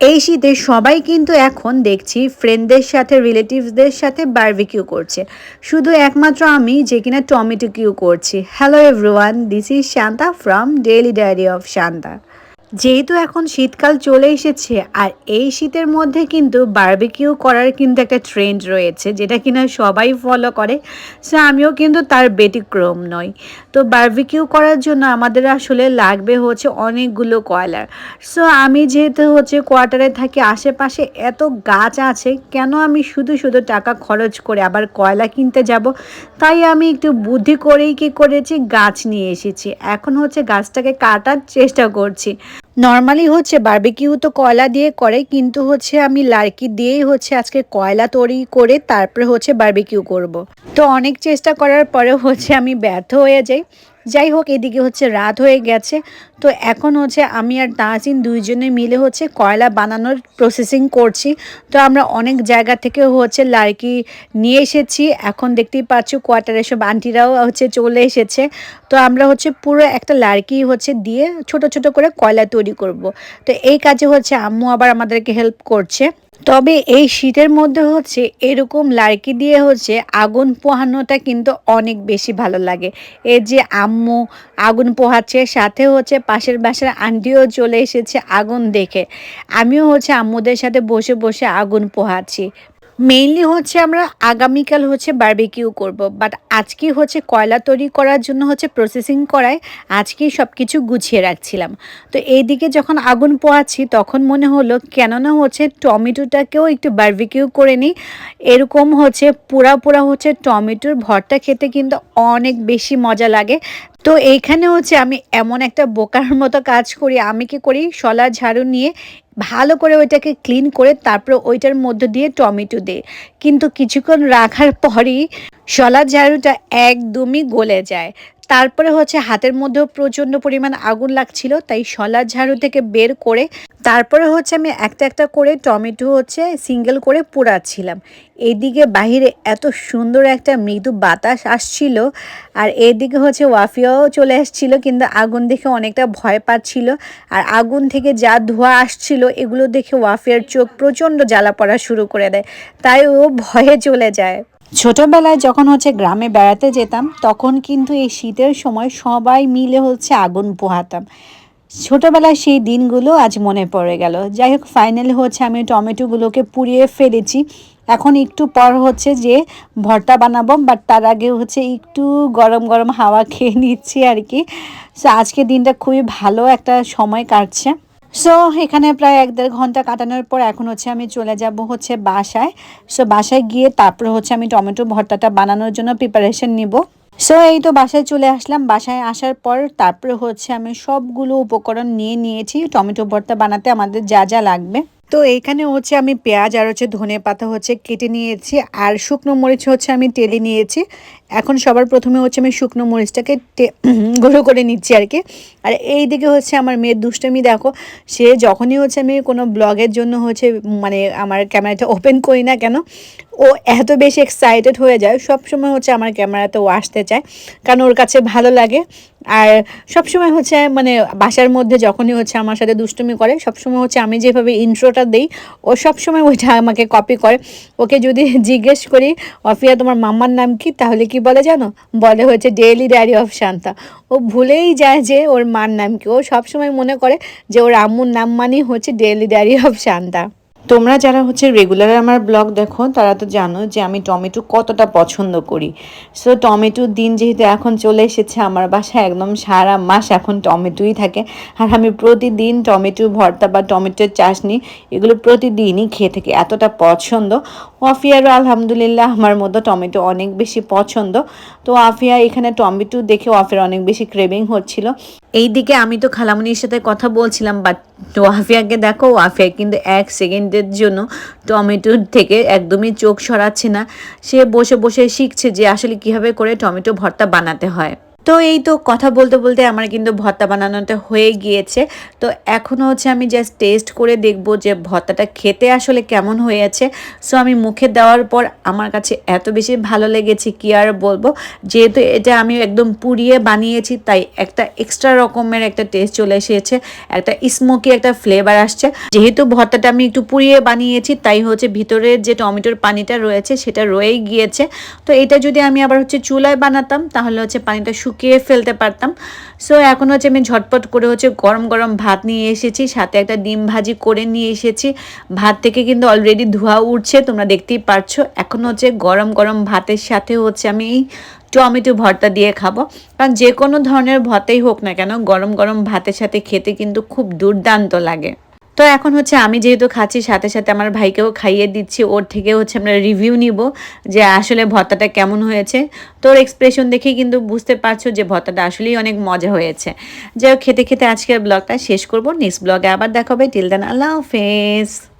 এই শীতে সবাই কিন্তু এখন দেখছি ফ্রেন্ডদের সাথে রিলেটিভসদের সাথে বারবিকিউ করছে। শুধু একমাত্র আমি যে কিনা টমেটো কিউ করছি। Hello everyone, this is Shanta from daily diary of Shanta. যেহেতু এখন শীতকাল চলে এসেছে আর এই শীতের মধ্যে কিন্তু বারবিকিউ করার কিন্তু একটা ট্রেন্ড রয়েছে যেটা কিনা সবাই ফলো করে। সো আমিও কিন্তু তার ব্যতিক্রম নই। তো বারবিকিউ করার জন্য আমাদের আসলে লাগবে হচ্ছে অনেকগুলো কয়লার। সো আমি যেহেতু হচ্ছে কোয়ার্টারে থাকি, আশেপাশে এত গাছ আছে, কেন আমি শুধু শুধু টাকা খরচ করে আবার কয়লা কিনতে যাব। তাই আমি একটু বুদ্ধি করেই কি করেছি, গাছ নিয়ে এসেছি। এখন হচ্ছে গাছটাকে কাটার চেষ্টা করছি। নর্মালি হচ্ছে বারবিকিউ তো কয়লা দিয়ে করে, কিন্তু হচ্ছে আমি লার্কি দিয়েই হচ্ছে আজকে কয়লা তৈরি করে তারপরে হচ্ছে বারবিকিউ করব। তো অনেক চেষ্টা করার পরেও হচ্ছে আমি ব্যর্থ হয়ে যাই। যাই হোক, এদিকে হচ্ছে রাত হয়ে গেছে। তো এখন হচ্ছে আমি আর তাহসিন দুইজনে মিলে হচ্ছে কয়লা বানানোর প্রসেসিং করছি। তো আমরা অনেক জায়গা থেকে হচ্ছে লার্কি নিয়ে এসেছি। এখন দেখতেই পাচ্ছ কোয়ার্টারে সব আন্টিরাও হচ্ছে চলে এসেছে। তো আমরা হচ্ছে পুরো একটা লার্কি হচ্ছে দিয়ে ছোট ছোট করে কয়লা তৈরি করব। তো এই কাজে হচ্ছে আম্মু আবার আমাদেরকে হেল্প করছে। তবে এই শীতের মধ্যে হচ্ছে এরকম লার্কি দিয়ে হচ্ছে আগুন পোহানোটা কিন্তু অনেক বেশি ভালো লাগে। এই যে আম্মু আগুন পোহাচ্ছে, সাথে হচ্ছে পাশের বাসার আন্টিও চলে এসেছে আগুন দেখে। আমিও হচ্ছে আম্মুদের সাথে বসে বসে আগুন পোহাচ্ছি। মেইনলি হচ্ছে আমরা আগামীকাল হচ্ছে বারবিকিউ করব, বাট আজকে হচ্ছে কয়লা তৈরি করার জন্য হচ্ছে প্রসেসিং করায় আজকেই সব কিছু গুছিয়ে রাখছিলাম। তো এইদিকে যখন আগুন পোহাচ্ছি তখন মনে হলো কেননা হচ্ছে টমেটোটাকেও একটু বারবিকিউ করে নিই। এরকম হচ্ছে পুরা পুরা হচ্ছে টমেটোর ভর্তা খেতে কিন্তু অনেক বেশি মজা লাগে। তো এইখানে হচ্ছে আমি এমন একটা বোকার মতো কাজ করি। আমি কি করি, শলা ঝাড়ু নিয়ে ভালো করে ওইটাকে ক্লিন করে তারপর ওইটার মধ্যে দিয়ে টমেটো দিই, কিন্তু কিছুক্ষণ রাখার পরই শলা ঝাড়ুটা একদমই গলে যায়। তারপরে হচ্ছে হাতের মধ্যেও প্রচণ্ড পরিমাণ আগুন লাগছিল, তাই শলা ঝাড়ু থেকে বের করে তারপরে হচ্ছে আমি একটা একটা করে টমেটো হচ্ছে সিঙ্গেল করে পোড়াচ্ছিলাম। এইদিকে বাহিরে এত সুন্দর একটা মৃদু বাতাস আসছিল, আর এদিকে হচ্ছে ওয়াফিয়াও চলে আসছিল, কিন্তু আগুন দেখে অনেকটা ভয় পাচ্ছিল। আর আগুন থেকে যা ধোঁয়া আসছিল এগুলো দেখে ওয়াফিয়ার চোখ প্রচণ্ড জ্বালা পড়া শুরু করে দেয়, তাই ও ভয়ে চলে যায়। ছোটবেলায় যখন হচ্ছে গ্রামে বেড়াতে যেতাম তখন কিন্তু এই শীতের সময় সবাই মিলে হচ্ছে আগুন পোহাতাম। ছোটবেলায় সেই দিনগুলো আজ মনে পড়ে গেল। যাই হোক, ফাইনালি হচ্ছে আমি টমেটোগুলোকে পুড়িয়ে ফেলেছি। এখন একটু পর হচ্ছে যে ভর্তা বানাবো, বাট তার আগে হচ্ছে একটু গরম গরম হাওয়া খেয়ে নিচ্ছি আর কি। সো আজকে দিনটা খুবই ভালো একটা সময় কাটছে। সো এখানে প্রায় 1-1.5 ঘন্টা কাটানোর পর এখন হচ্ছে আমি চলে যাব হচ্ছে বাসায়। সো বাসায় গিয়ে তারপর হচ্ছে আমি টমেটো ভর্তাটা বানানোর জন্য প্রিপারেশন নিব। সো এই তো বাসায় চলে আসলাম। বাসায় আসার পর তারপরে হচ্ছে আমি সবগুলো উপকরণ নিয়ে নিয়েছি টমেটো ভর্তা বানাতে আমাদের যা যা লাগবে। তো এইখানে হচ্ছে আমি পেঁয়াজ আর হচ্ছে ধনেপাতা হচ্ছে কেটে নিয়েছি, আর শুকনো মরিচ হচ্ছে আমি টেলে নিয়েছি। এখন সবার প্রথমে হচ্ছে আমি শুকনো মরিচটাকে গুঁড়ো করে নিচ্ছি আর কি। আর এই দিকে হচ্ছে আমার মেয়ের দুষ্টামি দেখো, সে যখনই হচ্ছে আমি কোনো ব্লগের জন্য হচ্ছে মানে আমার ক্যামেরাটা ওপেন করি না কেন, ও এত বেশি এক্সাইটেড হয়ে যায়। সব সময় হচ্ছে আমার ক্যামেরাতে ও আসতে চায়, কারণ ওর কাছে ভালো লাগে। আর সবসময় হচ্ছে মানে বাসার মধ্যে যখনই হচ্ছে আমার সাথে দুষ্টুমি করে, সবসময় হচ্ছে আমি যেভাবে ইন্ট্রোটা দিই ও সবসময় ওইটা আমাকে কপি করে। ওকে যদি জিজ্ঞেস করি অফিয়া তোমার মাম্মার নাম কি, তাহলে কি বলে জানো, বলে হচ্ছে ডেইলি ডায়েরি অফ শান্তা। ও ভুলেই যায় যে ওর মার নাম কি। ও সবসময় মনে করে যে ওর আম্মুর নাম মানেই হচ্ছে ডেইলি ডায়েরি অফ শান্তা। তোমরা যারা হচ্ছে রেগুলার আমার ব্লগ দেখো তারা তো জানো যে আমি টমেটো কতটা পছন্দ করি। সো টমেটোর দিন যেহেতু এখন চলে এসেছে, আমার বাসায় একদম সারা মাস এখন টমেটোই থাকে। আর আমি প্রতিদিন টমেটো ভর্তা বা টমেটোর চাটনি এগুলো প্রতিদিনই খেয়ে থাকি, এতটা পছন্দ। আফিয়ারও আলহামদুলিল্লাহ আমার মতো টমেটো অনেক বেশি পছন্দ। তো আফিয়া এখানে টমেটো দেখে আফিয়ার অনেক বেশি ক্রেভিং হচ্ছিল। এইদিকে আমি তো খালামণির সাথে কথা বলছিলাম, বাট ওয়াফিয়াকে দেখো, ওয়াফিয়া কিন্তু 1 সেকেন্ডের জন্য টমেটোর থেকে একদমই চোখ সরাচ্ছে না। সে বসে বসে শিখছে যে আসলে কিভাবে করে টমেটো ভর্তা বানাতে হয়। তো এই তো কথা বলতে বলতে আমার কিন্তু ভর্তা বানানোটা হয়ে গিয়েছে। তো এখনও হচ্ছে আমি জাস্ট টেস্ট করে দেখব যে ভর্তাটা খেতে আসলে কেমন হয়েছে। সো আমি মুখে দেওয়ার পর আমার কাছে এত বেশি ভালো লেগেছে কি আর বলবো। যেহেতু এটা আমি একদম পুড়িয়ে বানিয়েছি তাই একটা এক্সট্রা রকমের একটা টেস্ট চলে এসেছে, একটা স্মোকি একটা ফ্লেভার আসছে। যেহেতু ভর্তাটা আমি একটু পুড়িয়ে বানিয়েছি তাই হচ্ছে ভিতরের যে টমেটোর পানিটা রয়েছে সেটা রয়েই গিয়েছে। তো এটা যদি আমি আবার হচ্ছে চুলায় বানাতাম তাহলে হচ্ছে পানিটা শুকিয়ে ফেলতে পারতাম। সো এখন হচ্ছে আমি ঝটপট করে হচ্ছে গরম গরম ভাত নিয়ে এসেছি, সাথে একটা ডিম ভাজি করে নিয়ে এসেছি। ভাত থেকে কিন্তু অলরেডি ধোঁয়া উঠছে, তোমরা দেখতেই পারছো। এখন হচ্ছে গরম গরম ভাতের সাথে হচ্ছে আমি এই টমেটো ভর্তা দিয়ে খাবো, কারণ যে কোনো ধরনের ভর্তাই হোক না কেন গরম গরম ভাতের সাথে খেতে কিন্তু খুব দুর্দান্ত লাগে। তো এখন হচ্ছে আমি যেহেতু খাচ্ছি সাথে সাথে আমার ভাইকেও খাইয়ে দিচ্ছি, ওর থেকে হচ্ছে আমরা রিভিউ নিব যে আসলে ভর্তাটা কেমন হয়েছে। তোর এক্সপ্রেশন দেখেই কিন্তু বুঝতে পারছো যে ভর্তাটা আসলেই অনেক মজা হয়েছে। যাই হোক, খেতে খেতে আজকের ব্লগটা শেষ করব। নেক্সট ব্লগে আবার দেখা হবে। টিল দেন, আল্লাহ হাফেজ।